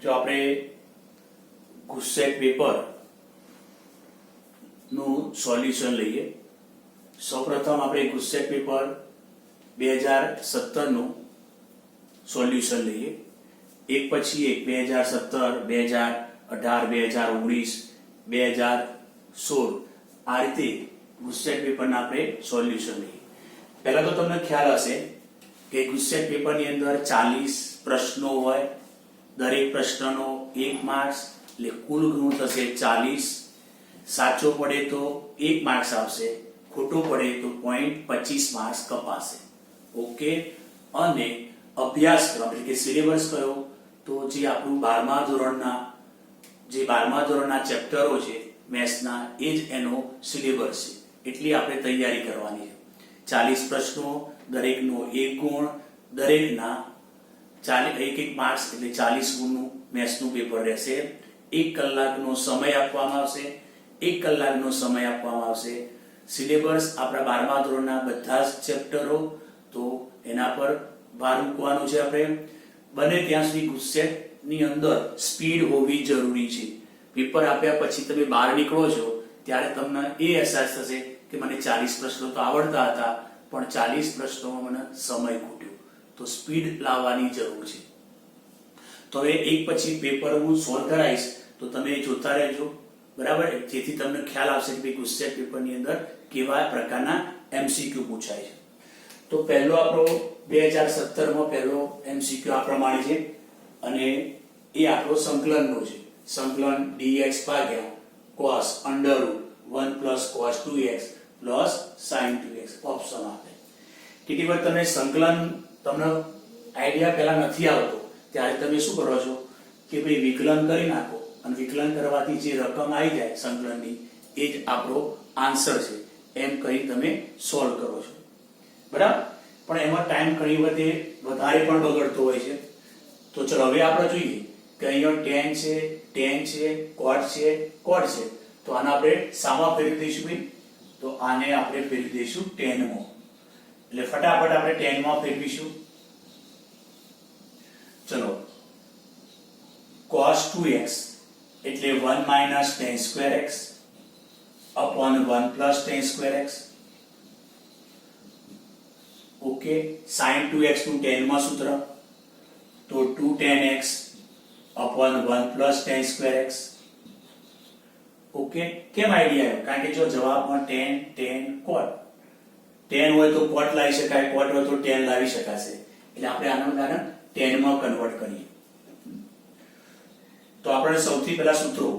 જો આપણે ગુસ્સેટ પેપર નું સોલ્યુશન લઈએ. સૌપ્રથમ આપણે ગુસ્સેટ પેપર 2017 નું સોલ્યુશન લઈએ. એક પછી એક 2017, 2018, 2019, 2016 આ રીતે ગુસ્સેટ પેપરના આપણે સોલ્યુશન લઈએ. પહેલા તો તમને ખ્યાલ હશે કે ગુસ્સેટ પેપરની અંદર 40 પ્રશ્નો હોય. દરેક પ્રશ્નનો 1 માર્ક્સ, એટલે કુલ ગુણ થશે 40. સાચો પડે તો 1 માર્ક્સ આવશે, ખોટો પડે તો 0.25 માર્ક્સ કપાશે. ઓકે. અને અભ્યાસક્રમ એટલે કે સિલેબસ કયો? તો જે આપણું 12મા ધોરણના ચેપ્ટરો છે મેથ્સના, એ જ એનો સિલેબસ છે. એટલી આપણે તૈયારી કરવાની છે. 40 પ્રશ્નો, દરેકનો 1 ગુણ, દરેકના 1 માર્ક્સ એટલે 40 ગુણનું મેથ્સનું પેપર રહેશે. 1 કલાકનો સમય આપવામાં આવશે. 1 કલાકનો સમય આપવામાં આવશે. સિલેબસ આપણા 12મા ધોરણના બધા જ ચેપ્ટરો, તો એના પર ભાર મૂકવાનો છે આપણે. બને ત્યાં સુધી ગુસ્સેટની અંદર સ્પીડ હોવી જરૂરી છે. પેપર આપ્યા પછી તમે બહાર નીકળો છો ત્યારે તમને એ અહેસાસ થશે કે મને 40 પ્રશ્નો તો આવડતા હતા, પણ 40 પ્રશ્નોમાં મને સમય ખૂટ્યો. તો સ્પીડ લાવવાની જરૂર છે. તો હવે એક પછી પેપર હું સોલ્વ કરાવીશ, તો તમે જોતા રહેજો, બરાબર? જેથી તમને ખ્યાલ આવશે કે ભાઈ ગુસ્સેટ પેપરની અંદર કેવા પ્રકારના MCQ પૂછાય છે. તો પહેલો આપણો 2017 માં પહેલો MCQ આ પ્રમાણે છે, અને એ આપણો સંકલનનો છે. સંકલન dx ભાગ્યા cos √1 + cos 2x + sin 2x option આપે. કેટલી વાર તમે સંકલન તમને આઈડિયા પહેલા નથી આવતો ત્યારે તમે શું કરો છો કે ભાઈ વિકલન કરી નાખો, અને વિકલન કરવાથી જે રકમ આવી જાય સંકલનની, એ જ આપણો આન્સર છે એમ કહી તમે સોલ્વ કરો છો, બરાબર? પણ એમાં ટાઈમ ઘણી વખતે વધારે પણ બગડતો હોય છે. તો ચલો હવે આપણે જોઈએ કે અહીંયા tan છે, cot છે, cot છે. તો આને આપણે સામા ફેરવી દઈશું ભાઈ. તો આને આપણે ફેરવી દઈશું tan માં. એટલે ફટાફટ આપણે tan માં ફેરવીશું. ચલો, cos 2x એટલે 1 - tan²x upon 1 + tan²x. Okay. sin 2x નું tan માં સૂત્ર તો 2 tan x upon 1 + tan²x. Okay. કેમ આઈડિયા આવ્યો? કારણ કે જો જવાબમાં tan cot, tan હોય તો cot લાવી શકાય, cot હોય તો tan લાવી શકાશે. એટલે આપણે આને tan માં કન્વર્ટ કરીએ. તો આપણે સૌથી પહેલા સૂત્રો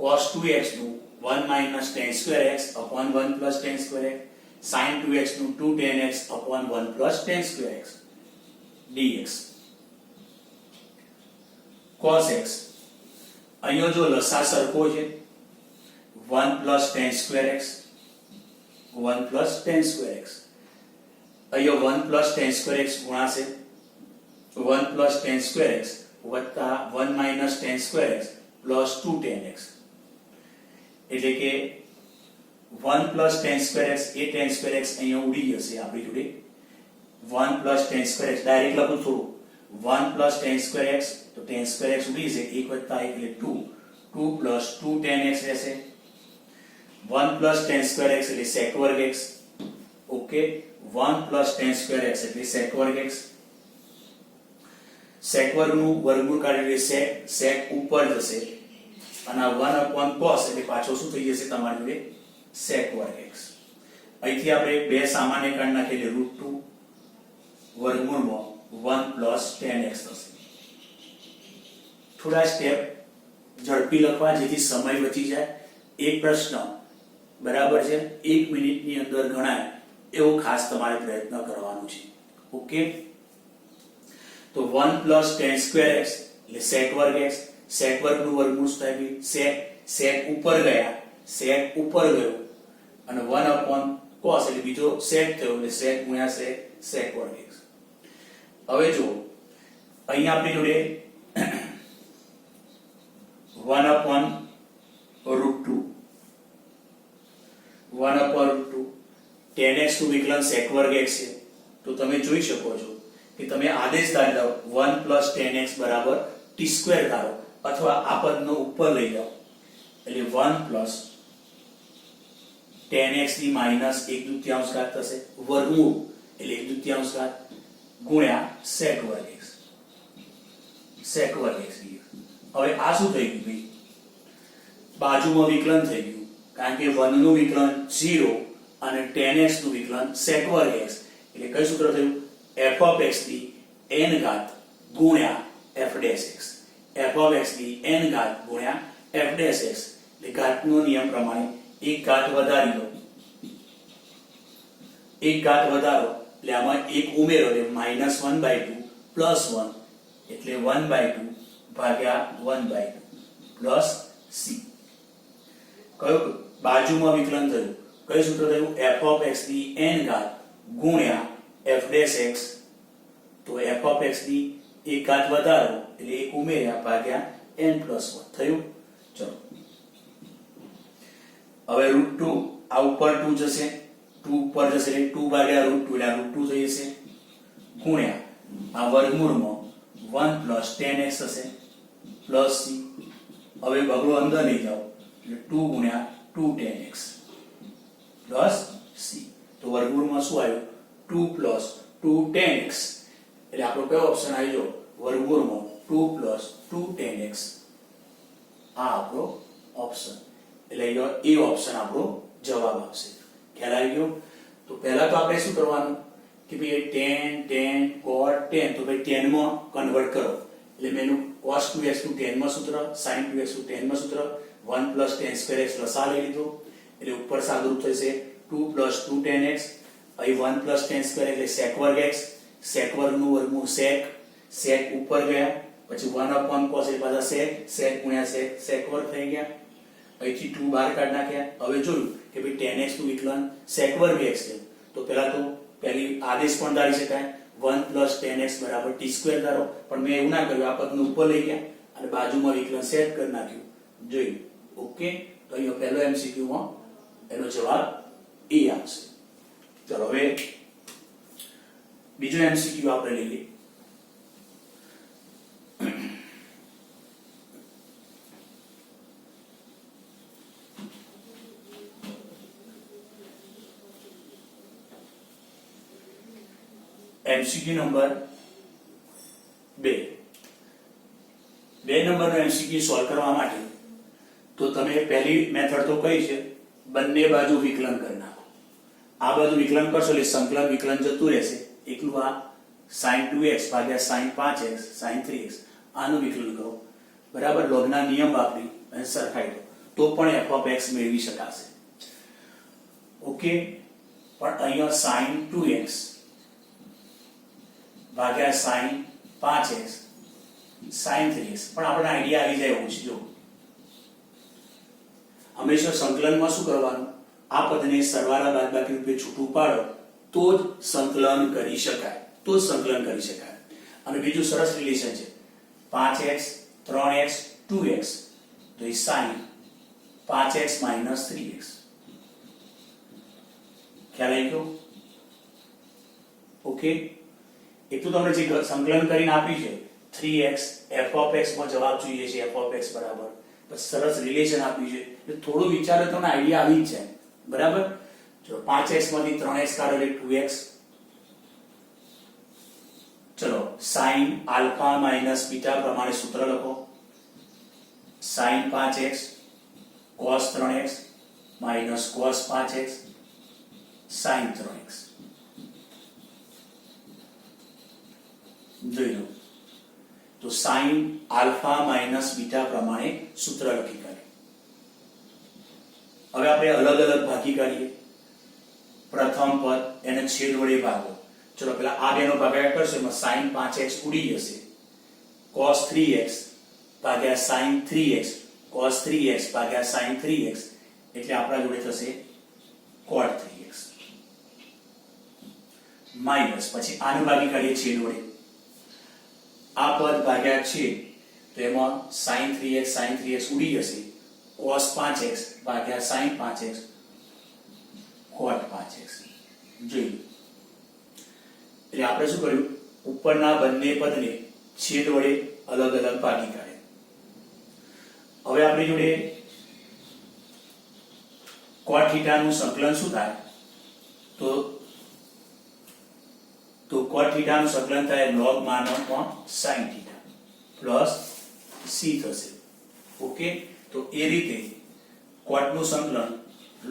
cos 2x નું 1 - tan²x upon 1 + tan²x, sin 2x નું 2 tan x upon 1 + tan²x dx. cos x અહીંયા જો લસા સરખો છે, 1 + tan²x, 1 + tan²x. અહીંયા 1 + tan²x ગુણાશે 1 + tan²x વત્તા 1 - tan²x પ્લસ 2 tan x. એટલે કે 1 + tan²x એ tan²x અહીંયા ઉડી જશે આપણી જોડે. 1 + tan²x ડાયરેક્ટ લખું થોડું. 1 + tan²x તો tan²x ઉડી જશે, 1 + 1 એટલે 2, 2 + 2 tan x રહેશે. 1 + tan²x એટલે sec²x. ઓકે. 1 + tan²x એટલે sec²x. sec² નું વર્ગમૂળ કાઢીએ sec ઉપર જશે, અને 1 / cos એટલે પાછો શું થઈ જશે તમારી જોડે sec²x. અહીંથી આપણે બે સામાન્ય કાઢી નાખીએ એટલે √2 વર્ગમૂળમાં 1 + tan x થશે. થોડા સ્ટેપ ઝડપી લખવા જેથી સમય બચી જાય. એક પ્રશ્ન બરાબર છે 1 મિનિટની અંદર ગણાય એવો ખાસ તમારે પ્રયત્ન કરવાનો છે. ઓકે. તો 1 + tan²x એટલે sec²x. sec² નું વર્ગમૂળ થાય sec ઉપર ગયો, અને 1 / cos એટલે બીજો sec થયો, એટલે sec × sec²x. હવે જો અહીંયા આપણી જોડે 1 / √2 tan x નું વિકલન sec²x છે. તો તમે જોઈ શકો છો કે તમે આદેશ ધારી દો 1 + tan x = t² ધારો, અથવા આ પદનો ઉપર લઈ જાઓ એટલે 1 પ્લસ tan x ની માઇનસ 1/2 ઘાત થશે, વર્ગમૂળ એટલે 1/2 ઘાત ગુણ્યા sec વર્ગ x, sec વર્ગ x dx. હવે આ શું થઈ ગયું ભાઈ? બાજુમાં વિકલન થઈ ગયું, કારણ કે 1 નું વિકલન 0 અને tan x નું વિકલન sec વર્ગ x, એટલે કઈ સૂત્ર થયું? f of x ની n ઘાત ગુણ્યા f dash x, f of x ની n ઘાત ગુણ્યા f dash x. એટલે ઘાતનો નિયમ પ્રમાણે એક ઘાત વધારી લો, એક ઘાત વધારો એટલે આમાં એક ઉમેરો એટલે -1/2 પ્લસ 1 એટલે 1/2 ભાગ્યા 1/2 પ્લસ c. કયો બાજુમાં વિકલન થયું? કયું સૂત્ર થયું? f of x ની n ઘાત ગુણ્યા f dash x. તો f of x ની એક ઘાત વધારો એટલે એક ઉમેર્યા ભાગ્યા n plus 1 થયું. ચલો હવે √2 આ ઉપર 2 જશે, 2 ઉપર જશે એટલે 2 ભાગ્યા √2 એટલે √2 થઈ જશે ગુણ્યા આ વર્ગમૂળમાં 1 plus tan x થશે પ્લસ c. હવે બગડો અંદર લઈ જાઓ એટલે 2 ગુણ્યા 2 tan x પ્લસ c. તો વર્ગમૂળમાં શું આવ્યું? 2 plus 2 tan x. એટલે આપણો કયો ઓપ્શન આવી ગયો? વર્ગમૂળમાં 2 plus 2 tan x. આ આપણો ઓપ્શન, એટલે એ ઓપ્શન આપણો જવાબ આવશે. ખ્યાલ આવી ગયો? તો પહેલા તો આપણે શું કરવાનું કે ભાઈ tan cot tan, તો ભાઈ tan માં કન્વર્ટ કરો એટલે મેનું cos 2x નું tan માં સૂત્ર, sin 2x નું tan માં સૂત્ર, 1 plus tan square x લસા લઈ લીધો એટલે ઉપર સાદુરૂપ થશે 2 plus 2 tan x. અહીં 1 plus tan square એટલે sec વર્ગ x, sec વર્ગનું વર્ગમૂળ sec ઉપર ગયા પછી 1 upon cos એટલે પાછા sec ગુણ્યા sec વર્ગ થઈ ગયા. અહીંથી 2 બહાર કાઢ નાખ્યા. હવે જોયું કે ભાઈ tan x નું વિકલન sec વર્ગ x છે, તો પહેલી આદેશ પણ ધારી શકાય 1 plus tan x બરાબર t સ્ક્વેર ધારો, પણ મેં એવું ના કર્યું, આ પદને ઉપર લઈ ગયા અને બાજુમાં વિકલન સેટ કરી નાખ્યું. જોયું? ઓકે, તો અહીંયા પહેલો MCQ માં એનો જવાબ એ આવશે. ચલો હવે બીજો MCQ આપણે લઈ લઈએ. MCQ નંબર 2 નંબરનો MCQ સોલ્વ કરવા માટે તો તમે પહેલી મેથડ તો કઈ છે? બંને બાજુ વિકલન કરી નાખો. આ બાજુ વિકલન કરશો એટલે સંકલન વિકલન જતું રહેશે. એકલું આ sin 2x ભાગ્યા sin 5x sin 3x આનું વિકલન કરો, બરાબર? લોગના નિયમ વાપરી અને સરખાઈ દો તો પણ f of x મેળવી શકાશે. ઓકે, પણ અહીંયા sin 2x ભાગ્યા sin 5x sin 3x પણ આપણને આઈડિયા આવી જાય એવું છે. જો હંમેશા સંકલનમાં શું કરવાનું? આ પદને સરવાળા બાદબાકી રૂપે છૂટું પાડો તો જ સંકલન કરી શકાય, અને બીજું સરસ રિલેશન છે 5x 3x 2x, તો એ sin 5x - 3x. ખ્યાલ આવી ગયો? ઓકે, એક તો તમને જે સંકલન કરીને આપ્યું છે 3x f of x માં જવાબ જોઈએ છે f of x બરાબર, પછી સરસ રિલેશન આપ્યું છે એટલે થોડું વિચારો તમને આઈડિયા આવી જ જાય, બરાબર? જો 5x માંથી 3x કાઢો એટલે 2x. ચલો sin આલ્ફા માઈનસ બીટા પ્રમાણે સૂત્ર લખો. sin 5x cos 3x minus cos 5x sin 3x. જોઈ લો તો sin આલ્ફા માઈનસ બીટા પ્રમાણે સૂત્ર લખી કાઢીએ. હવે આપણે અલગ અલગ ભાગી કાઢીએ. પ્રથમ પદ એને છેદ વડે ભાગો. ચલો પેલા આ બેનો ભાગાકાર કરશો એમાં sin 5x ઉડી જશે, cos 3x ભાગ્યા sin 3x cos 3x ભાગ્યા sin 3x એટલે આપણા જોડે થશે cot 3x માઈનસ પછી આને ભાગી કાઢીએ છેદ વડે. આ પદ ભાગ્યા છે તો એમાં sin 3x ઉડી જશે, cos 5x ભાગ્યા sin 5x cot 5x. જોઈ એટલે આપણે શું કર્યું? ઉપરના બંને પદને છેદ વડે અલગ અલગ ભાગી કાઢ્યા. હવે આપણી જોડે cot θ નું સંકલન શું થાય? તો cot θ નું સંકલન થાય log માનવમાં sin θ પ્લસ c થશે. ઓકે, તો એ રીતે cot નું સંકલન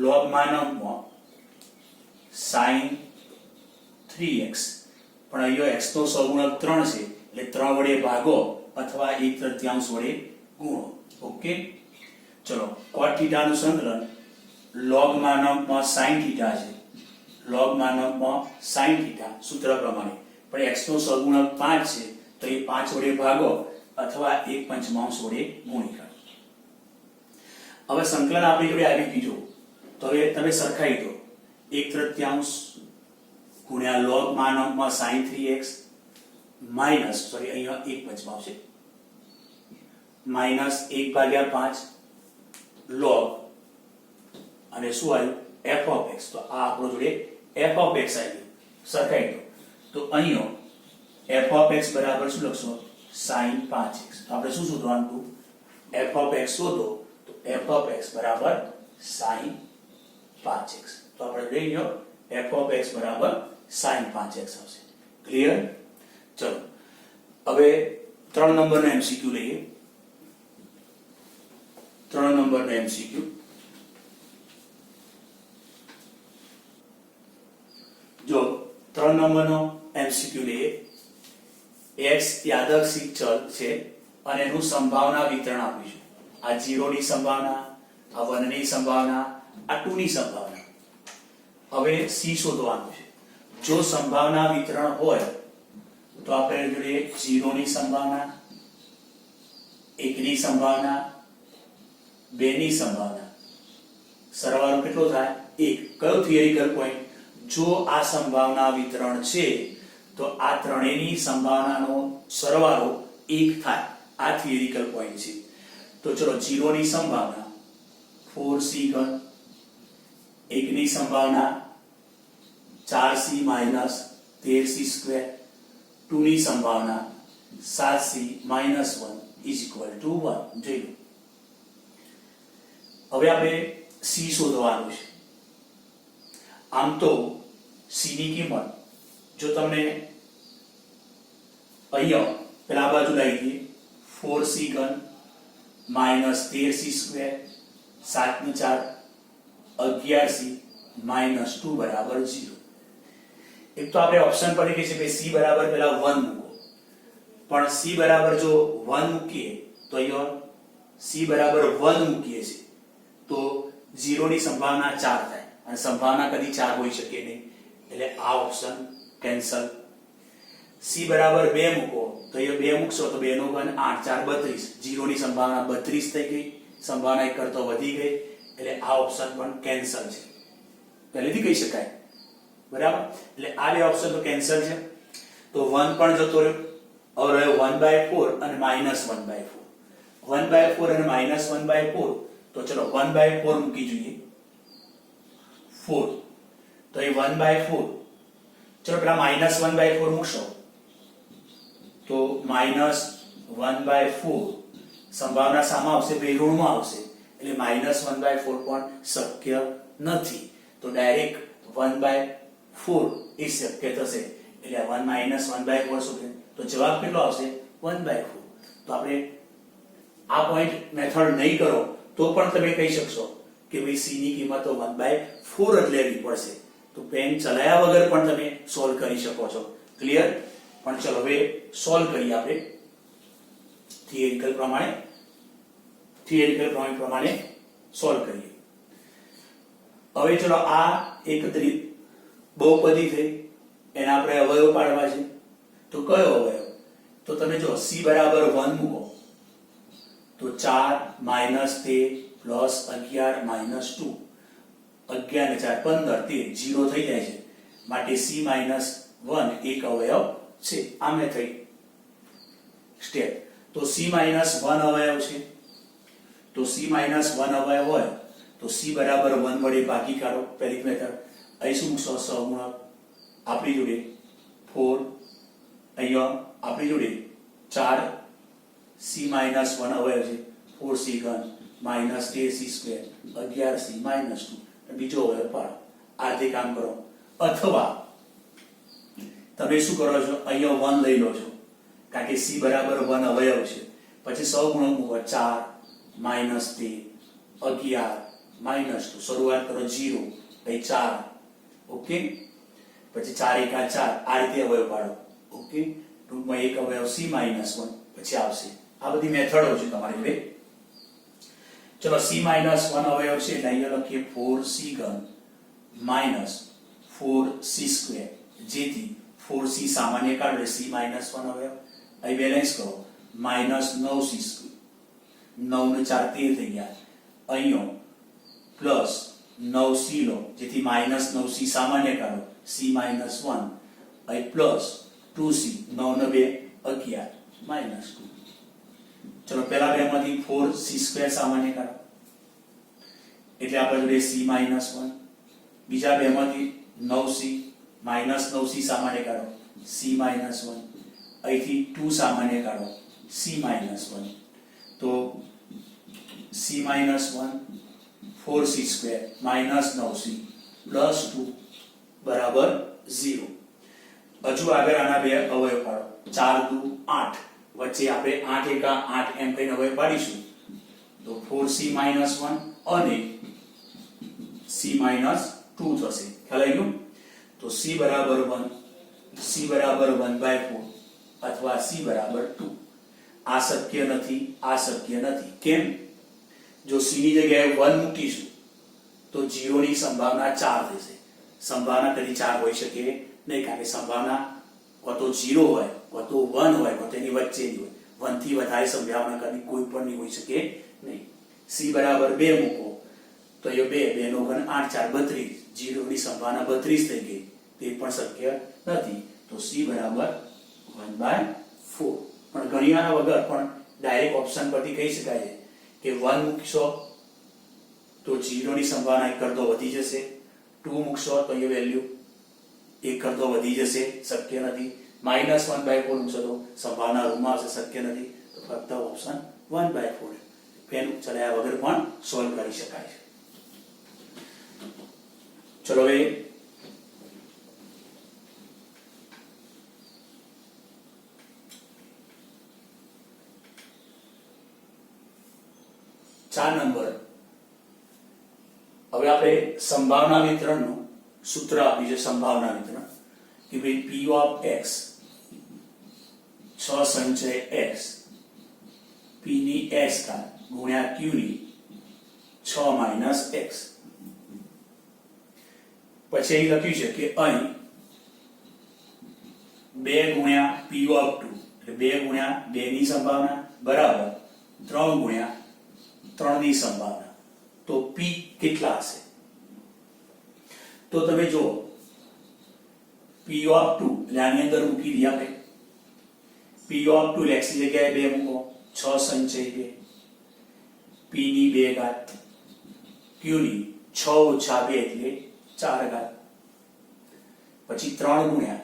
log માનવમાં sin 3x, પણ અહીંયા x નો સહગુણક 3 છે એટલે 3 વડે ભાગો અથવા 1/3 વડે ગુણો. ઓકે, ચલો cot θ નું સંકલન log માનવમાં sin θ છે, log માનવમાં sin θ સૂત્ર પ્રમાણે, પણ x નો સહગુણક 5 છે તો એ 5 વડે ભાગો અથવા 1/5 વડે ગુણી કાઢો. હવે સંકલન આપણી જોડે આવી ગયું, તો હવે તમે સરખાઈ દો 1/3 ગુણ્યા log માનવમાં sin 3x માઈનસ અહીંયા 1/5 છે માઈનસ 1/5 log અને શું આવ્યું f of x. તો આ આપણો જોડે f of x આવ્યું, સરખાઈ દો. તો અહીંયા f of x બરાબર શું લખશો? sin 5x. તો આપણે શું શોધવાનું હતું? f of x શોધો, તો f of x બરાબર sin 5x. તો આપણે લઈ લો f of x બરાબર sin 5x આવશે. ક્લિયર? ચલો હવે 3 નંબરનો MCQ લઈએ. 3 નંબરનો MCQ. જો 3 નંબરનો MCQ લઈએ. x યાદચ્છિક ચલ છે અને એનું સંભાવના વિતરણ આપ્યું છે. આ 0 ની સંભાવના, આ 1 ની સંભાવના, આ 2 ની સંભાવના. હવે c શોધવાનું છે. જો સંભાવના વિતરણ હોય તો આપણે જોડે 0 ની સંભાવના, 1 ની સંભાવના, 2 ની સંભાવના, સરવાળો કેટલો થાય? 1. કયો થિયરિકલ પોઈન્ટ? જો આ સંભાવના વિતરણ છે તો આ ત્રણેયની સંભાવનાનો સરવાળો 1 થાય. આ થિયરિકલ પોઈન્ટ છે. તો ચલો 0 ની સંભાવના 4c ઘન, 1 ની સંભાવના 4c માઈનસ 13c સ્ક્વેર, 2 ની સંભાવના 7c minus 1 is equal to 1. જોઈ લો. હવે આપણે c શોધવાનું છે. આમ તો c ની કિંમત જો તમને અહીંયા પેલા બાજુ લઈ દઈએ 4c ઘન માઈનસ 13c સ્ક્વેર 7 ની 4 11c માઈનસ 2 બરાબર 0. એક તો આપણે ઓપ્શન પર લખી છે કે c બરાબર પેલા 1 મૂકો, પણ c બરાબર જો 1 મૂકીએ તો અહીંયા c બરાબર 1 મૂકીએ છે તો 0 ની સંભાવના 4 થાય અને સંભાવના કદી 4 હોઈ શકે નહીં, એટલે આ ઓપ્શન કેન્સલ. c બરાબર 2 મૂકો તો અહીંયા 2 મૂકશો તો 2 નો ઘન 8 4 32, 0 ની સંભાવના 32 થઈ ગઈ, સંભાવના 1 કરતા વધી ગઈ, એટલે આ ઓપ્શન પણ કેન્સલ છે. પહેલેથી કહી શકાય, બરાબર? એટલે આ બે ઓપ્શન તો કેન્સલ છે. તો 1 પણ જતો રહ્યો. હવે રહ્યો 1/4 અને -1/4. 1/4 અને -1/4. તો ચલો 1/4 મૂકી જોઈએ 4. તો એ 1/4. ચલો પેલા -1/4 મૂકશો તો -1/4 સંભાવના સામા આવશે, બે ઋણમાં આવશે, એટલે -1/4 પણ શક્ય નથી. તો ડાયરેક્ટ 1/4 એ શક્ય થશે. એટલે 1 - 1/4 શું છે? તો જવાબ કેટલો આવશે? 1/4. તો આપણે આ પોઈન્ટ મેથડ નહીં કરો તો પણ તમે કહી શકશો કે ભાઈ c ની કિંમત તો 1/4 જ લેવી પડશે. તો પેન ચલાયા વગર પણ તમે સોલ્વ કરી શકો છો. ક્લિયર? પણ ચલો હવે સોલ્વ કરીએ આપણે થિયરિકલ પ્રમાણે સોલ્વ કરીએ. હવે ચલો આ એક બહુપદી થઈ, એના આપણે અવયવ પાડવા છે. તો કયો અવયવ? તો તમે જો c બરાબર 1 મૂકો તો 4 - 13 પ્લસ 11 માઈનસ 2, 11 ને 4 15, 13 0 થઈ જાય છે, માટે c - 1 એક અવયવ છે. આમે થઈ સ્ટેપ. તો c - 1 અવયવ છે. તો c - 1 અવયવ હોય તો c બરાબર 1 વડે ભાગી કાઢો. પહેલી મેથડ. અહીં શું મૂકશો? સહગુણક. આપણી જોડે 4, અહીંયા આપણી જોડે 4, c - 1 અવયવ છે, 4c ઘન minus 13c square 11c minus 2 બીજો અવયવ પાડો. આ રીતે કામ કરો. અથવા તમે શું કરો છો, અહીંયા 1 લઈ લો છો કારણ કે c બરાબર 1 અવયવ છે. પછી સહગુણક મૂકો 4 માઇનસ 13 11 માઇનસ 2 શરૂઆત કરો 0 પછી 4. ઓકે, પછી 4 એકા 4 આ રીતે અવયવ પાડો. ઓકે, ટૂંકમાં એક અવયવ c માઇનસ 1 પછી આવશે. આ બધી મેથડો છે તમારી જોડે. ચલો c માઇનસ 1 અવયવ છે એટલે અહીંયા લખીએ 4c ઘન માઇનસ 4c સ્ક્વેર, જેથી 4c સામાન્ય કાઢો c માઇનસ 1 અવયવ. અહીં બેલેન્સ કરો માઇનસ 9c સ્ક્વેર, 9 ને 4 13 થઈ ગયા. અહીંયા પ્લસ 9c લો જેથી માઇનસ 9c સામાન્ય કાઢો c માઇનસ 1, અહીં પ્લસ 2c 9 ને 2 11 માઇનસ 2. ચલો પહેલા બેમાંથી 4c સ્ક્વેર સામાન્ય કાઢો એટલે આપણા જોડે c માઇનસ 1. બીજા બેમાંથી 9c માઇનસ 9c સામાન્ય કાઢો c માઇનસ 1. અહીંથી 2 સામાન્ય કાઢો c માઇનસ 1. તો c minus 1 4c square minus 9c plus 2 બરાબર 0. હજુ આગળ આના બે અવયવ પાડો. 4 દુ 8 વચ્ચે આપણે 8 એકા 8 એમ કહીને અવયવ પાડીશું તો 4c માઇનસ 1 અને c માઇનસ 2 થશે. ખ્યાલ આવી ગયો? તો c બરાબર 1, c બરાબર 1/4 અથવા c બરાબર 2. આ શક્ય નથી, આ શક્ય નથી. કેમ? જો c ની જગ્યાએ 1 મૂકીશું તો 0 ની સંભાવના 4 થશે. સંભાવના કદી 4 હોઈ શકે નહીં કારણ કે સંભાવના કો તો 0 હોય કો તો 1 હોય કો તેની વચ્ચેની હોય. 1 થી વધારે સંભાવના કદી કોઈ પણ નહીં હોઈ શકે નહીં. c બરાબર 2 મૂકો તો એ 2 નો ઘન 8 4 32, 0 ની સંભાવના 32 થઈ ગઈ. તે પણ શક્ય નથી. તો c બરાબર 1/4. પણ ઘણી વાર વગર પણ ડાયરેક્ટ ઓપ્શન પરથી કહી શકાય છે કે 1 મૂકશો તો 0 ની સંભાવના 1 કરતો વધી જશે, 2 મૂકશો તો એ વેલ્યુ 1 કરતો વધી જશે, શક્ય નથી. -1/4 મૂકશો તો સંભાવના રૂપમાં આવશે, શક્ય નથી. તો ફક્ત ઓપ્શન 1/4 પેન ચલાયા વગર પણ સોલ્વ કરી શકાય છે. ચલો હવે 4 નંબર. હવે આપણે સંભાવના વિતરણનું સૂત્ર આપ્યું છે. સંભાવના વિતરણ કે ભાઈ p ઓફ x 6 સંચય x p ની x ઘાત ગુણ્યા q ની 6 માઇનસ x. પછી અહીં લખ્યું છે કે અહીં 2 ગુણ્યા p ઓફ 2 એટલે 2 ગુણ્યા 2 ની સંભાવના બરાબર 3 ગુણ્યા 3 ની સંભાવના. તો p કેટલા હશે? તો તમે જો p ઓફ 2 એટલે આની અંદર મૂકી દઈએ આપણે. p ઓફ 2 x ની જગ્યાએ 2 મૂકો, 6 સંચય 2 p ની 2 ઘાત q ની 6 ઓછા 2 એટલે 4 ઘાત. પછી 3 ગુણ્યા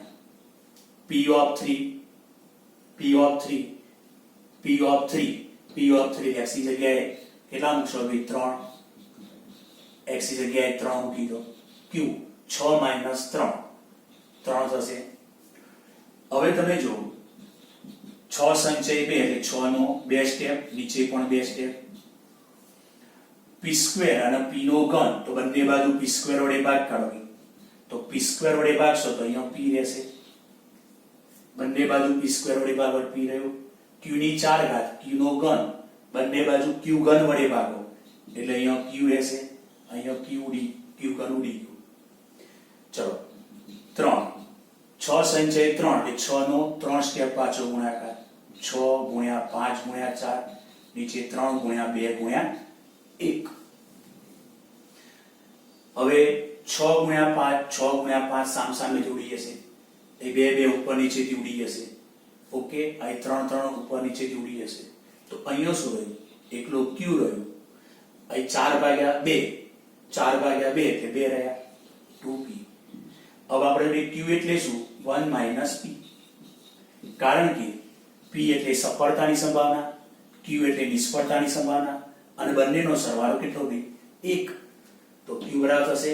p of 3 p of 3 p of 3 p of 3 x ની જગ્યાએ કેટલા મૂકશો ભાઈ? 3. x ની જગ્યાએ 3 મૂકી દો. q 6 માઇનસ 3 થશે. હવે તમે જો 6 સંચય 2 એટલે 6 નો 2 સ્ટેપ, નીચે પણ 2 સ્ટેપ. p સ્ક્વેર અને p નો ઘન તો બંને બાજુ p સ્ક્વેર વડે ભાગ કાઢો તો p સ્ક્વેર વડે ભાગશો તો અહીંયા p રહેશે. બંને બાજુ p સ્ક્વેર વડે ભાગો p રહ્યો. q ની 4 ઘાત q નો ઘન બંને બાજુ q ઘન વડે ભાગો એટલે અહીંયા q રહેશે, અહીંયા q ઘન ઉડી ગયું. ચલો 3 6 સંચય 3 એટલે 6 નો 3 સ્ટેપ પાછો ગુણાકાર 6 ગુણ્યા 5 ગુણ્યા 4 નીચે 3 ગુણ્યા 2 ગુણ્યા 1. હવે 6 ગુણ્યા 5 6 ગુણ્યા 5 સામસામે ઉડી જશે. એ 2 ઉપર નીચેથી ઉડી જશે. ઓકે, આ 3 ઉપર નીચેથી ઉડી જશે. તો અહીંયા શું રહ્યું? એકલો q રહ્યું. અહીં 4/2 4/2 એટલે 2 રહ્યા 2p. હવે આપણે q એટલે શું? 1 - p. કારણ કે p એટલે સફળતાની સંભાવના, q Q એટલે નિષ્ફળતાની સંભાવના અને બંનેનો સરવાળો કેટલો ભાઈ 1. તો Q બરાબર થશે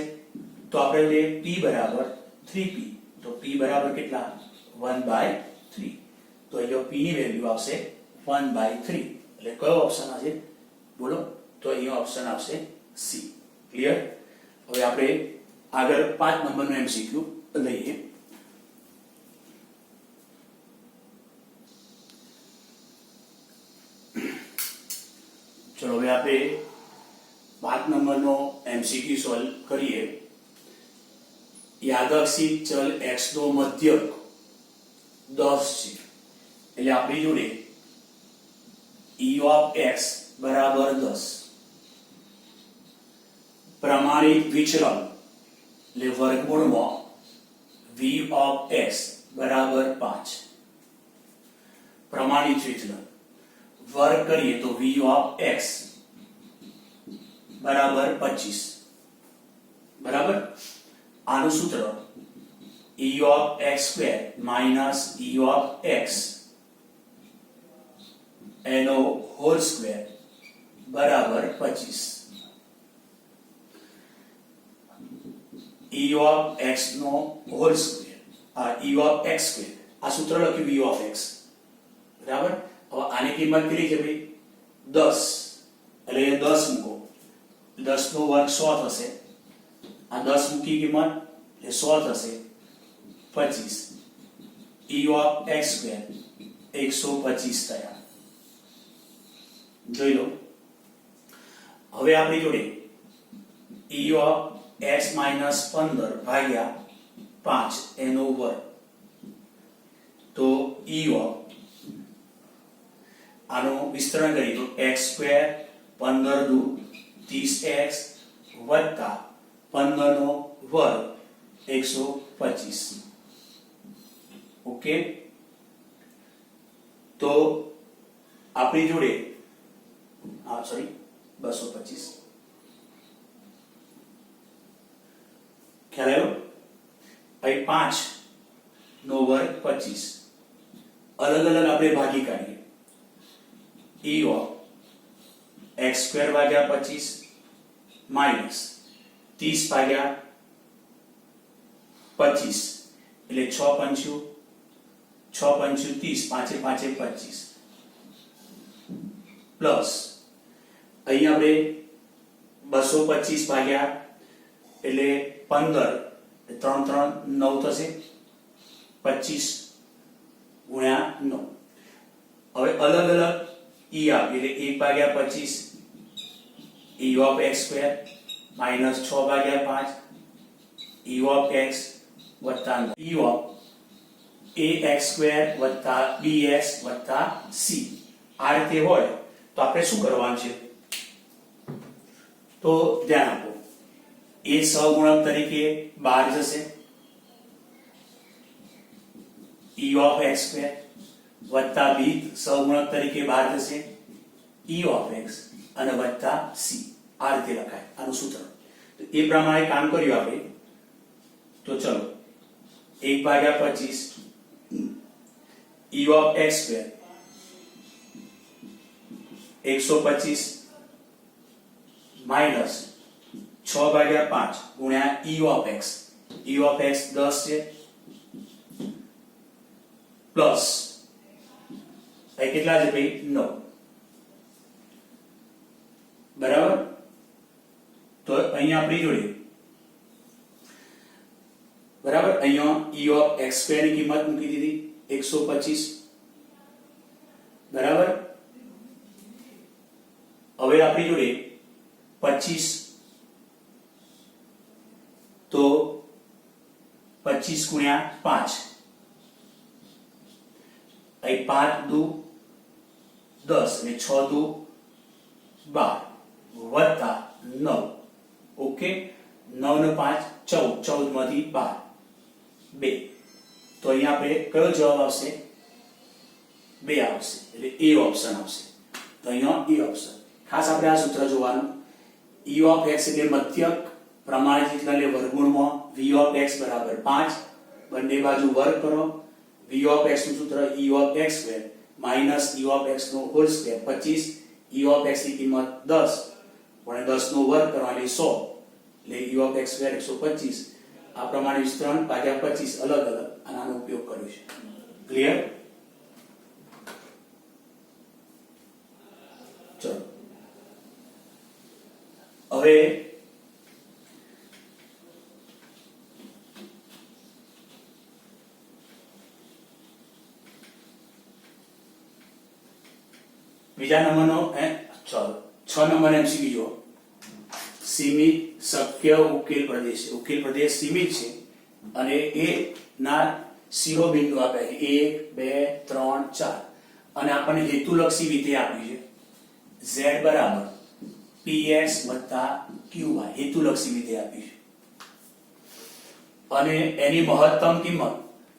તો આપણે લે P બરાબર 3P. તો P બરાબર કેટલા 1/3. તો અહીંયા P ની વેલ્યુ આવશે 1/3. એટલે કયો ઓપ્શન આવશે બોલો? તો અહીંયા ઓપ્શન આવશે C. ક્લિયર? હવે આપણે આગળ 5 નંબરનો MCQ લઈએ. ચલો હવે આપણે 5 નંબરનો MCQ સોલ્વ કરીએ. યાદચ્છિક ચલ x નો મધ્યક 10 છે. એટલે આપણી જોડે e of x બરાબર 10, પ્રમાણિત વિચલન એટલે વર્ગમૂળમાં v of x બરાબર 5. પ્રમાણિત વિચલન વર્ગ કરીએ તો v of x બરાબર 25. બરાબર? આનું સૂત્ર e of x square minus e of x એનો હોલ સ્ક્વેર બરાબર 25. e of x નો whole square e of x square આ સૂત્ર લખ્યું v of x. બરાબર? હવે આની કિંમત કેટલી છે ભાઈ 10. એટલે એ 10 મૂકો 10 નો વર્ગ 100 થશે. આ 10 મૂકી કિંમત એટલે 100 થશે 25. e of x સ્ક્વેર 125 થયા. જોઈ લો. હવે આપણી જોડે e of x minus 15 ભાગ્યા 5 એનો વર્ગ. તો e of આનું વિસ્તરણ કરીએ તો x સ્ક્વેર 15 દુ 30x વત્તા 15 નો વર્ગ 125. ઓકે? તો આપણી જોડે 225 ખ્યાલ આવ્યો? અહીં 5 નો વર્ગ 25. અલગ અલગ આપણે ભાગી કાઢીએ. e of x સ્ક્વેર ભાગ્યા 25 માઈનસ 30 ભાગ્યા 25 એટલે 6 પંચું 30 5 5 25 પ્લસ અહીં આપણે 225 ભાગ્યા એટલે 15 3 3 9 થશે 25 ગુણ્યા 9. હવે અલગ અલગ e આવે એટલે 1 ભાગ્યા 25 e of x square minus 6 ભાગ્યા 5 e of x વત્તા e of ax સ્ક્વેર વત્તા bx વત્તા c. આ રીતે હોય તો આપણે શું કરવાનું છે? તો ધ્યાન આપો. a સહગુણક તરીકે બહાર જશે e of x સ્ક્વેર વત્તા b સહગુણક તરીકે બહાર જશે e of x અને વત્તા c. આ રીતે લખાય આનું સૂત્ર. તો એ પ્રમાણે કામ કર્યું આપણે. તો ચલો 1/25 e of x square 125 minus 6/5 ગુણ્યા e of x. e of x 10 છે પ્લસ અહીં કેટલા છે ભાઈ 9. બરાબર? તો અહીંયા આપણી જોડે બરાબર અહીંયા e of x સ્ક્વેર ની કિંમત મૂકી દીધી 125. બરાબર? હવે આપણી જોડે 25 તો 25 ગુણ્યા 5 અહીં 5 દુ 10 અને 6 દુ 12 વત્તા 9. ઓકે? 9 ને 5 14 14 માંથી 12 2. તો અહીંયા આપણે કયો જવાબ આવશે? 2 આવશે. એટલે એ ઓપ્શન આવશે. તો અહીંયા એ ઓપ્શન. ખાસ આપણે આ સૂત્ર જોવાનું. e of x એટલે મધ્યક પ્રમાણિત વિચલન એટલે વર્ગમૂળમાં v of x બરાબર 5. બંને બાજુ વર્ગ કરો. v of x નું સૂત્ર e of x square minus e of x નો whole square 25 e of x ની કિંમત 10 પણ 10 નો વર્ગ કરવાનો એટલે 100 એટલે e ઓફ x સ્ક્વેર 125 આ પ્રમાણે વિસ્તરણ ભાગ્યા 25 અલગ અલગ આનો ઉપયોગ કર્યો છે ક્લિયર ચલો હવે બીજા નંબરનો ચલો 6 નંબર એમસીક્યુ જો સીમિત શક્ય ઉકેલ પ્રદેશ સીમિત છે અને એ ના શિરોબિંદુ આપ્યા છે 1 2 3 4 અને આપણને હેતુલક્ષી વિધેય આપ્યું છે z બરાબર px qy હેતુલક્ષી વિધેય આપ્યું છે અને એની મહત્તમ કિંમત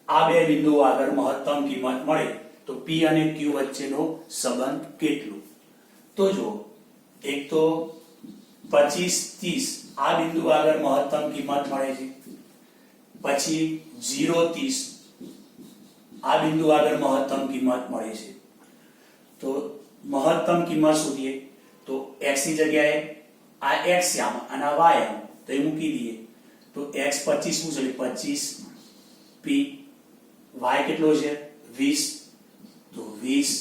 આ બે બિંદુઓ આગળ મહત્તમ કિંમત મળે તો p અને q વચ્ચેનો સંબંધ કેટલો તો જો એક તો 25 30 આ બિંદુ આગળ મહત્તમ કિંમત મળે છે પછી 0 30 આ બિંદુ આગળ મહત્તમ કિંમત મળે છે તો મહત્તમ કિંમત શોધીએ તો x ની જગ્યાએ આ x છે અને આ y આમ તો એ મૂકી દઈએ તો x 25 નું છે 25 p y કેટલો છે 20 તો 20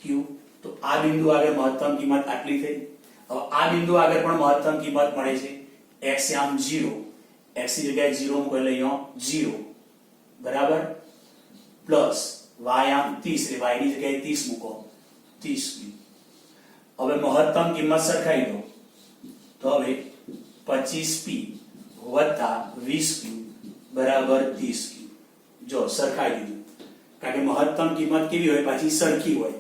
q તો આ બિંદુ આગળ મહત્તમ કિંમત આટલી થઈ હવે આ બિંદુ આગળ પણ મહત્તમ કિંમત મળે છે x આમ 0 x ની જગ્યાએ 0 મૂકો એટલે અહીંયા 0 બરાબર પ્લસ y આમ 30 એટલે y ની જગ્યાએ 30 મૂકો 30 હવે મહત્તમ કિંમત સરખાઈ દો તો હવે 25p વત્તા 20q બરાબર 30q જો સરખાઈ દીધું કારણ કે મહત્તમ કિંમત કેવી હોય પાછી સરખી હોય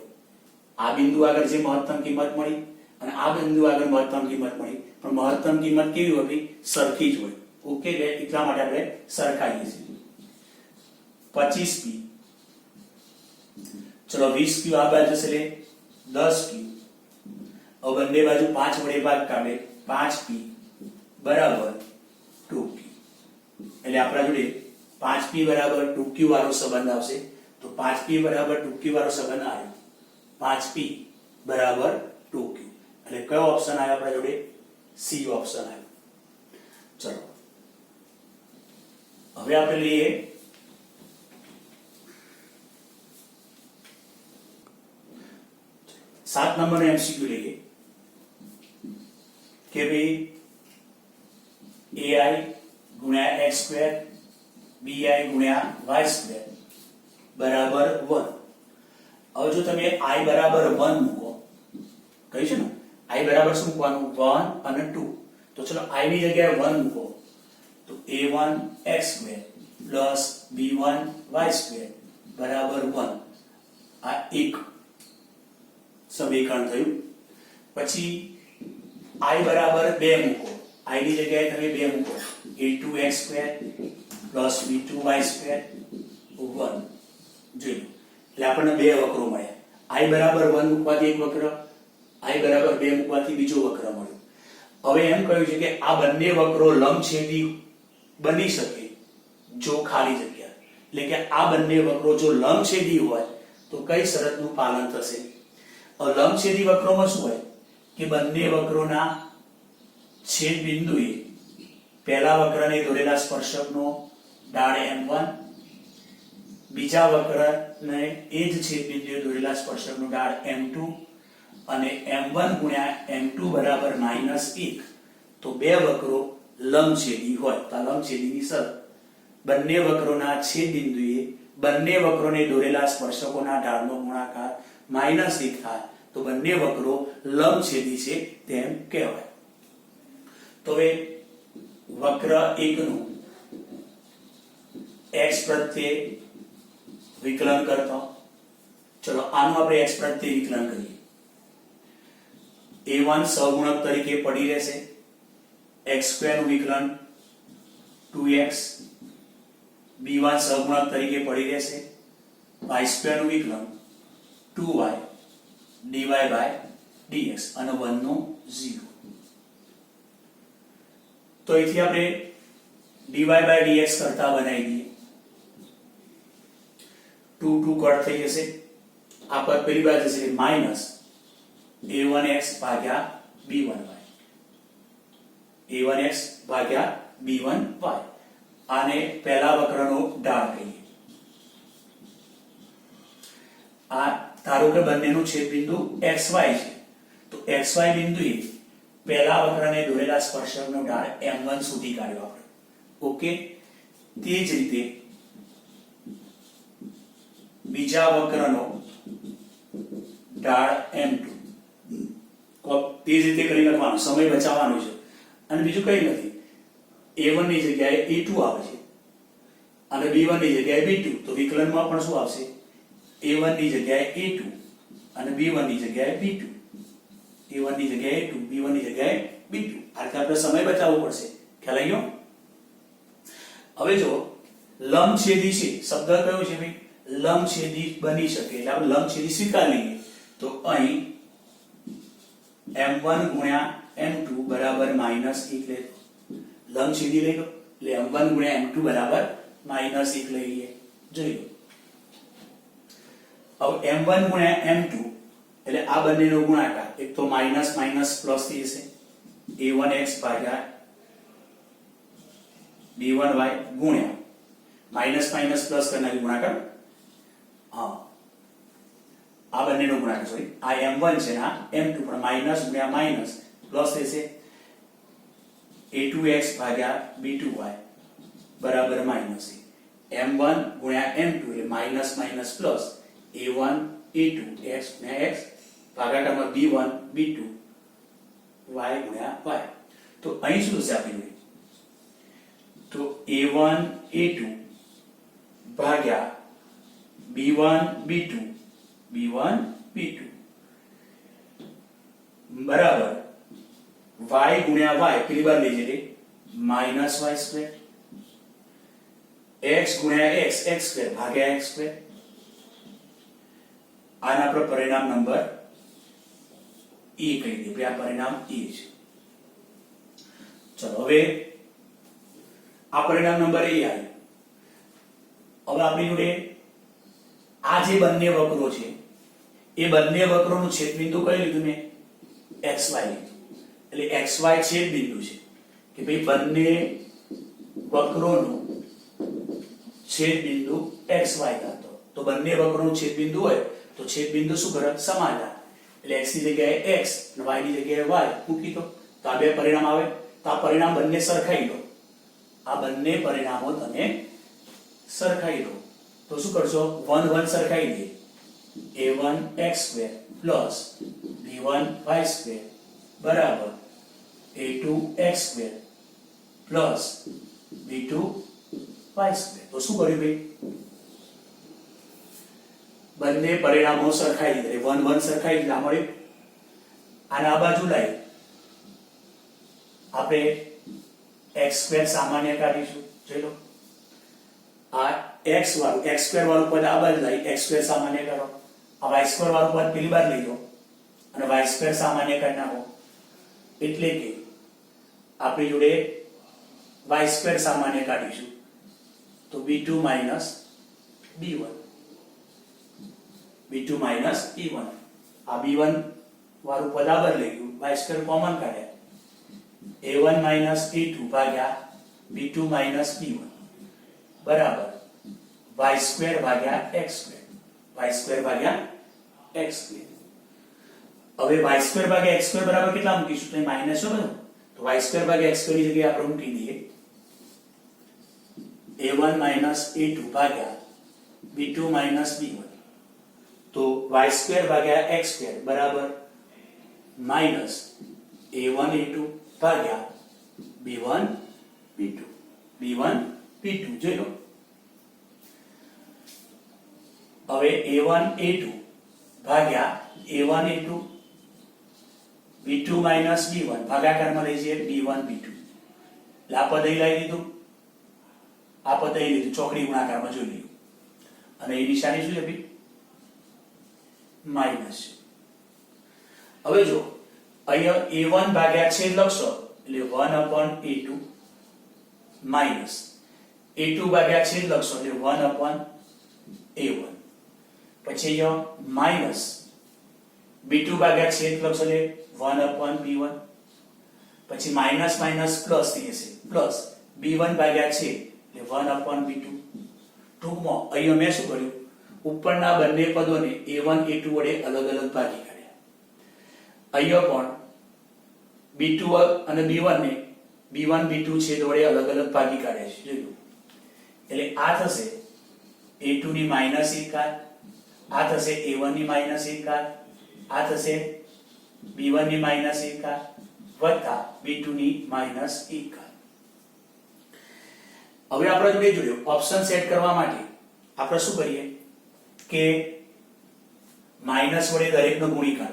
આ બિંદુ આગળ જે મહત્તમ કિંમત મળી અને આ બિંદુ આગળ મહત્તમ કિંમત મળી પણ મહત્તમ કિંમત કેવી હોય સરખી જ હોય ઓકે એટલા માટે આપણે સરખાઈએ છીએ 25p ચલો 20q આ બાજુ છે એટલે 10q હવે બંને બાજુ 5 વડે ભાગ કાઢે 5p બરાબર 2q એટલે આપણા જોડે 5p બરાબર 2q વાળો સંબંધ આવશે તો 5p બરાબર 2q વાળો સંબંધ આવ્યો 5p બરાબર 2q એટલે કયો ઓપ્શન આવ્યો આપણા જોડે સી ઓપ્શન આવ્યો ચલો હવે આપણે લઈએ 7 નંબરનો એમસીક્યુ લઈએ કે ભાઈ ai ગુણ્યા x સ્ક્વેર bi ગુણ્યા y સ્ક્વેર બરાબર 1 હવે જો તમે i બરાબર 1 મૂકો કહી છે ને i બરાબર શું મૂકવાનું 1 અને 2 તો ચલો i ની જગ્યાએ 1 મૂકો તો a1 x square plus b1 y square બરાબર 1 આ એક સમીકરણ થયું પછી i બરાબર 2 મૂકો i ની જગ્યાએ તમે 2 મૂકો a2x square plus b2y square 1 જોઈ એટલે આપણને બે વક્રો મળ્યા i બરાબર 1 મૂકવાથી એક વક્ર i બરાબર 2 મૂકવાથી બીજો વક્ર મળ્યો હવે એમ કહ્યું છે કે આ બંને વક્રો લંબછેદી બની શકે જો ખાલી જગ્યા એટલે કે આ બંને વક્રો જો લંબછેદી હોય તો કઈ શરતનું પાલન થશે લંબછેદી વક્રોમાં શું હોય કે બંને વક્રોના છેદ બિંદુએ પહેલા વક્રને દોરેલા સ્પર્શકનો ઢાળ m1 બીજા વક્રને એ જ છેદ બિંદુએ દોરેલા સ્પર્શકનો ઢાળ m2 અને m1 ગુણ્યા m2 બરાબર -1 તો બે વક્રો લંબછેદી હોય તો લંબછેદીની શરત બંને વક્રોના છેદ બિંદુએ બંને વક્રોને દોરેલા સ્પર્શકોના ઢાળનો ગુણાકાર -1 થાય તો બંને વક્રો લંબછેદી છે તેમ કહેવાય તો હવે વક્ર 1 નું x પ્રત્યે વિકલન કરતો ચલો આનું આપણે x પ્રત્યે વિકલન કરીએ a1 સહગુણક તરીકે પડી રહેશે x2 નું વિકલન 2x b1 સહગુણક તરીકે પડી રહેશે y2 નું વિકલન 2y dy by dx અને 1 નો 0 તો અહીંથી આપણે dy by dx કરતા બનાવી દઈએ 2 2 કટ થઈ જશે આ પદ પેલી બાજુ જશે માઈનસ a1x ભાગ્યા b1y, a1x ભાગ્યા b1y. આને પહેલા વક્રનો ઢાળ કહીએ. આ ધારો કે બંનેનું છેદબિંદુ xy છે, તો xy બિંદુએ પહેલા વક્રને દોરેલા સ્પર્શકનો ઢાળ m1 સુધી કાઢ્યો આપણે. ઓકે, તે જ રીતે બીજા વક્રનો ઢાળ m2, તે જ રીતે કરી લખવાનો, સમય બચાવવાનો છે. અને બીજું કઈ નથી, a1 ની જગ્યાએ a2 આવે છે અને b1 ની જગ્યાએ b2, તો વિકલનમાં પણ શું આવશે, a1 ની જગ્યાએ a2 અને b1 ની જગ્યાએ b2, a1 ની જગ્યાએ a2, b1 ની જગ્યાએ b2. આ રીતે આપણે સમય બચાવવો પડશે. ખ્યાલ આવી ગયો? હવે જો લંબછેદી છે, શબ્દ કયો છે ભાઈ, લંબછેદી બની શકે, એટલે આપણે લંબછેદી સ્વીકારી લઈએ. તો અહીં m1 ગુણ્યા m2 બરાબર -1 લે, લંબછેદી લઈ લો, એટલે m1 ગુણ્યા m2 બરાબર -1 લઈ લઈએ. જોઈ લો, હવે m1 ગુણ્યા m2 એટલે આ બંનેનો ગુણાકાર, એક તો માઈનસ માઈનસ પ્લસ થઈ જશે, a1x ભાગ્યા b1y ગુણ્યા માઈનસ માઈનસ પ્લસ કરનાર ગુણાકાર, હા આ બંનેનો ગુણાકાર, સોરી આ m1 છે ને આ m2, પણ માઈનસ ગુણ્યા માઈનસ પ્લસ થશે, a2x ભાગ્યા b2y બરાબર -1, m1 ગુણ્યા m2 એટલે minus minus plus, a1 a2 x ગુણ્યા x ભાગાકારમાં b1 b2 y ગુણ્યા y. તો અહીં શું થશે આપણી જોડે, તો a1 a2 ભાગ્યા b1 b2 b1 b2 બરાબર y ગુણ્યા y પેલી બાર લઈ જઈએ -y², x ગુણ્યા x x² ભાગ્યા x². આના આપણે પરિણામ નંબર e કહી દઈએ, આ પરિણામ e છે. ચલો હવે આ પરિણામ નંબર e આવ્યું. હવે આપણી જોડે આ જે બંને વક્રો છે એ બંને વક્રોનું છેદબિંદુ કઈ લીધું મેં, xy લીધું. એટલે xy છેદબિંદુ છે કે ભાઈ બંને વક્રોનું છેદબિંદુ xy થતો. તો બંને વક્રોનું છેદબિંદુ હોય તો છેદબિંદુ શું કરે, સમાન થાય. એટલે x ની જગ્યાએ x અને y ની જગ્યાએ y મૂકી દો, તો આ બે પરિણામ આવે. તો આ પરિણામ બંને સરખાઈ દો, આ બંને પરિણામો તમે સરખાઈ દો. તો શું કરશો, 1 1 સરખાઈ દે, a1x² પ્લસ b1y² બરાબર a2x² પ્લસ b2y². તો શું કર્યું ભાઈ, બંને પરિણામો સરખાઈ દીધા, 1 1 સરખાઈ દીધા મળ્યું. અને આ બાજુ લાવી આપણે x² સામાન્ય કાઢીશું. જોઈ લો, આ x વાળું x² વાળું પદ આ બાજુ લાવી, x² સામાન્ય કરો, આ y² વાળું પદ પેલી બાર લઈ લો અને y² સામાન્ય કરી નાખો. એટલે કે આપણી જોડે y² સામાન્ય કાઢીશું તો b2 b1 b2 b1. આ b1 વાળું પદ આ બાર લઈ ગયું, y² કોમન કાઢ્યા, a1 a2 ભાગ્યા b2 b1 બરાબર y² ભાગ્યા x², y² ભાગ્યા x². હવે y² ભાગ્યા x² બરાબર કેટલા મૂકીશું, તો માઈનસ છે બધું, તો y² ભાગ્યા x² ની જગ્યાએ આપણે મૂકી દઈએ a1 a2 ભાગ્યા b2 b1. તો y² ભાગ્યા x² બરાબર માઈનસ a1 a2 ભાગ્યા b1 b2 જોઈ લો. હવે a1 a2 ભાગ્યા a1 a2 b2 b1 ભાગાકારમાં લઈ જઈએ b1 b2. એટલે આ પદ અહીં લઈ લીધું, આ પદ અહીં લીધું, ચોકડી ગુણાકારમાં જોઈ લીધું. અને એ નિશાની શું છે ભાઈ, માઈનસ છે. હવે જો અહીંયા a1 ભાગ્યા છેદ લખશો એટલે 1/a2 માઈનસ a2 ભાગ્યા છેદ લખશો એટલે 1/a1. પછી અહીંયા માઇનસ b2 ભાગ્યા છેદ લખશો એટલે 1/b1, પછી માઇનસ માઇનસ પ્લસ થઈ જશે પ્લસ b1 ભાગ્યા છેદ એટલે 1/b2. ટૂંકમાં અહીંયા મેં શું કર્યું, ઉપરના બંને પદોને a1 a2 વડે અલગ અલગ ભાગી કાઢ્યા. અહીંયા પણ b2 અને b1 ને b1 b2 છેદ વડે અલગ અલગ ભાગી કાઢ્યા છે. જોયું એટલે આ થશે a2 ની માઈનસ 1 ઘાત, આ થશે a1 ની માઈનસ 1 ઘાત, આ થશે b1 ની માઈનસ 1 ઘાત વત્તા b2 ની માઈનસ 1 ઘાત. હવે આપણે જોડે જોડ્યો ઓપ્શન સેટ કરવા માટે આપણે શું કરીએ કે માઈનસ વડે દરેકનો ગુણીકાર.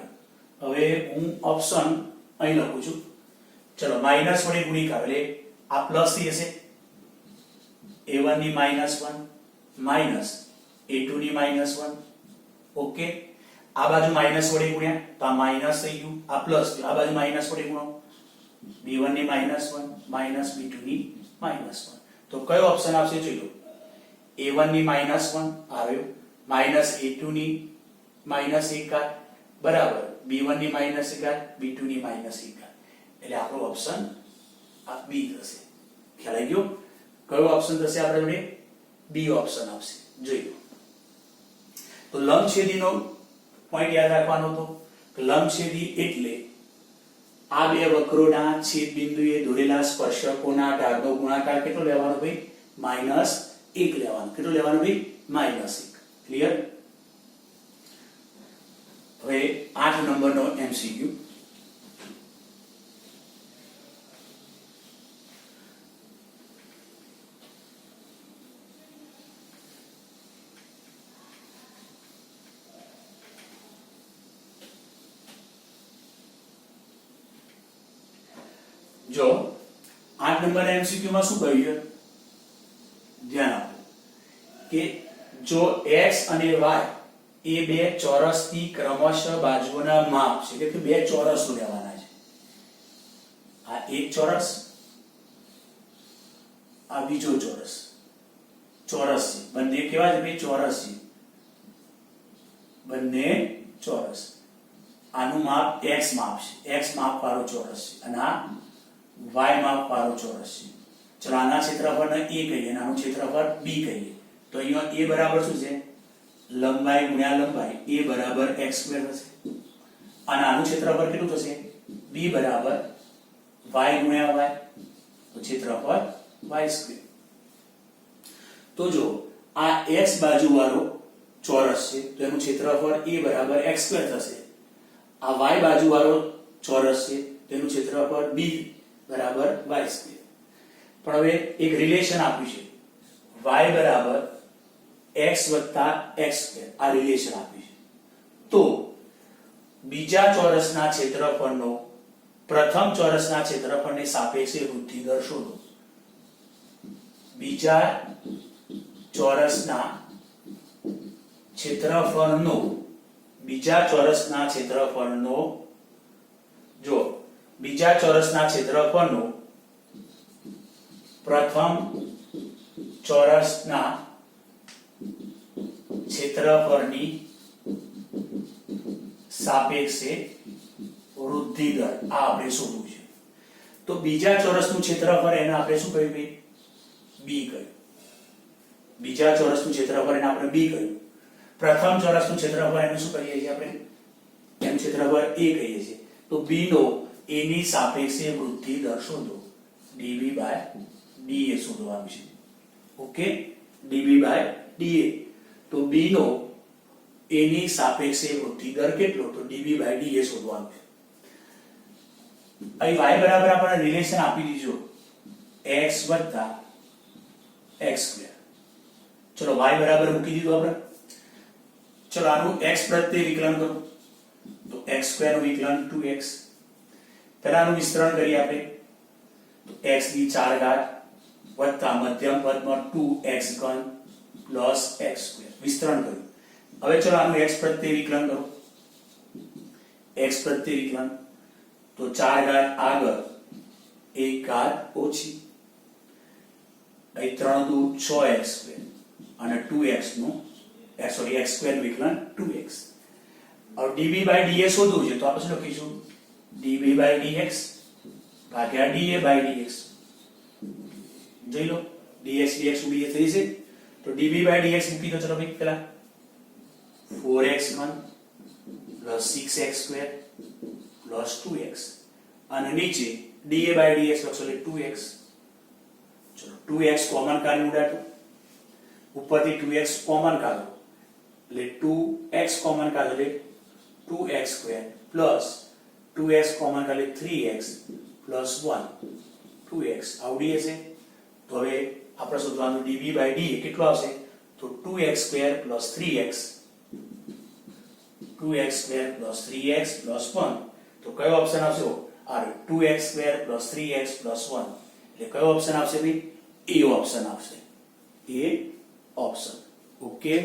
હવે હું ઓપ્શન અહીં લખું છું. ચલો માઈનસ વડે ગુણીકાર એટલે આ પ્લસ થઈ જશે a1 ની -1 માઈનસ a2 ની -1. ઓકે, આ બાજુ માઈનસ વડે ગુણ્યા તો આ માઈનસ થઈ ગયું, આ પ્લસ આ બાજુ માઈનસ વડે ગુણો b1 ની -1 માઈનસ b2 ની -1. તો કયો ઓપ્શન આવશે જોઈ લો. a1 ની -1 આવ્યો માઈનસ a2 ની -1 ઘાત બરાબર b1 ની -1 ઘાત b2 ની -1 ઘાત. એટલે આપણો ઓપ્શન આ બી થશે. ખ્યાલ આવી ગયો? કયો ઓપ્શન થશે આપણે જોડે? બી ઓપ્શન આવશે. જોઈ લો. તો લંબછેદીનો પોઈન્ટ યાદ રાખવાનો હતો કે લંબછેદી એટલે આ બે વક્રોના છેદ બિંદુએ દોરેલા સ્પર્શકોના ઢાળનો ગુણાકાર કેટલો લેવાનો ભાઈ? -1 લેવાનો. કેટલો લેવાનો ભાઈ? -1. ક્લિયર? હવે 8 નંબરનો MCQ. જો 8 નંબર MCQ માં શું કહ્યું છે? ધ્યાન આપો કે જો x અને y એ બે ચોરસની ક્રમશઃ બાજુઓના માપ છે, એટલે કે બે ચોરસો લેવાના છે. આ એક ચોરસ, આ બીજો ચોરસ. ચોરસ છે, બંને કેવા છે ભાઈ? ચોરસ છે, બંને ચોરસ. આનું માપ x માપ છે, x માપ વાળો ચોરસ છે અને આ y માપ વાળો ચોરસ છે. ચલો આના ક્ષેત્રફળને a કહીએ અને આનું ક્ષેત્રફળ b કહીએ. તો અહીંયા a બરાબર શું છે? લંબાઈ ગુણ્યા લંબાઈ, a બરાબર x² થશે. અને આનું ક્ષેત્રફળ કેટલું થશે? b બરાબર y ગુણ્યા y, તો ક્ષેત્રફળ y². તો જો આ x બાજુ વાળો ચોરસ છે તો એનું ક્ષેત્રફળ a બરાબર x² થશે. આ y બાજુ વાળો ચોરસ છે તેનું ક્ષેત્રફળ b બરાબર y². પણ હવે એક રિલેશન આપ્યું છે y બરાબર x વત્તા x². આ રિલેશન આપ્યું છે. તો બીજા ચોરસના ક્ષેત્રફળનો પ્રથમ ચોરસના ક્ષેત્રફળને સાપેક્ષે વૃદ્ધિ દર શોધો. બીજા ચોરસના ક્ષેત્રફળનો બીજા ચોરસના ક્ષેત્રફળનો જો બીજા ચોરસના ક્ષેત્રફળનો પ્રથમ ચોરસના ક્ષેત્રફળની સાપેક્ષે વૃદ્ધિ દર આ આપણે શોધવું છે. તો બીજા ચોરસનું ક્ષેત્રફળ એને આપણે શું કહ્યું ભાઈ? b કહ્યું. બીજા ચોરસનું ક્ષેત્રફળ એને આપણે b કહ્યું. પ્રથમ ચોરસનું ક્ષેત્રફળ એને શું કહીએ છીએ આપણે? એનું ક્ષેત્રફળ a કહીએ છીએ. તો b નો a ની સાપેક્ષે વૃદ્ધિ દર શોધો. dv/da શોધવાનું છે. Okay, dv/da. તો b નો a ની સાપેક્ષે વૃદ્ધિ દર કેટલો? તો dv/da શોધવાનું છે. અહીં y બરાબર આપણે રિલેશન આપી દીધો x વત્તા x². ચલો y બરાબર મૂકી દીધું આપણે. ચલો આનું x પ્રત્યે વિકલન કરો તો x² નું વિકલન 2x. પહેલા આનું વિસ્તરણ કરીએ આપણે તો x ની 4 ઘાત વત્તા મધ્યમ પદમાં 2x ઘન પ્લસ x². વિસ્તરણ કર્યું. હવે ચલો આનું x પ્રત્યે વિકલન કરો. x પ્રત્યે વિકલન તો 4 ઘાત આગળ 1 ઘાત ઓછી, અહીં 3 દુ 6x² અને 2x નું સોરી x સ્ક્વેર વિકલન 2x. હવે dv બાય dx શોધવું છે તો આપણે શું લખીશું dv બાય dx ભાગ્યા da બાય dx. જોઈ લો dx dx ઉડીએ થઈ છે તો dv બાય dx મૂકી દો. ચલો ભાઈ પેલા 4x1 plus 6x square plus 2x અને નીચે da by dx લખશો એટલે 2x. ચલો 2x કોમન કાઢી ઉડાડો, ઉપરથી 2x કોમન કાઢો એટલે 2x કોમન કાઢો એટલે 2x square plus 2x common કાઢો એટલે 3x plus 1 2x આવડી હશે. તો હવે આપણે શોધવાનું dv by da કેટલો આવશે તો 2x square plus 3x 2x square plus 3x plus 1. તો કયો ઓપ્શન આવશે આ 2x square plus 3x plus 1 એટલે કયો ઓપ્શન આવશે ભાઈ એ ઓપ્શન આવશે એ ઓપ્શન. ઓકે.